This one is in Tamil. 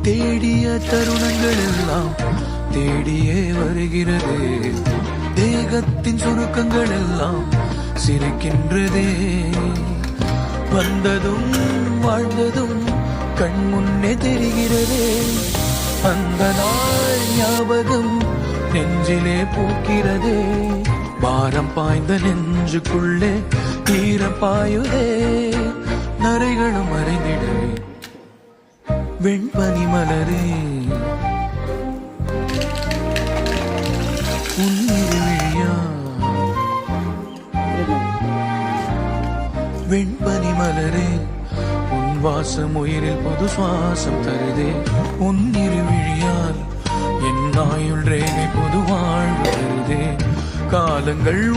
தேடிய தருணங்கள் எல்லாம் தேடியே வருகிறது. தேகத்தின் சுருக்கங்கள் எல்லாம் சிரிக்கின்றதே. வந்ததும் வாழ்ந்ததும் கண் முன்னே தெரிகிறதே. அந்த நாள் ஞாபகம் நெஞ்சிலே பூக்கிறதே. பாரம் பாய்ந்த நெஞ்சுக்குள்ளே ஈரம் பாயுதே. நரைகளும் மறைந்திடவே வெண்பனி மலரே உன்னிரு விழியா. வெண்பனி மலரே உன் வாசம் உயிரில் பொது சுவாசம் தருதே. உன்னிரு விழியால் என் ஆயுள் ரேகை பொது வாழ்வு தருதே. காலங்கள்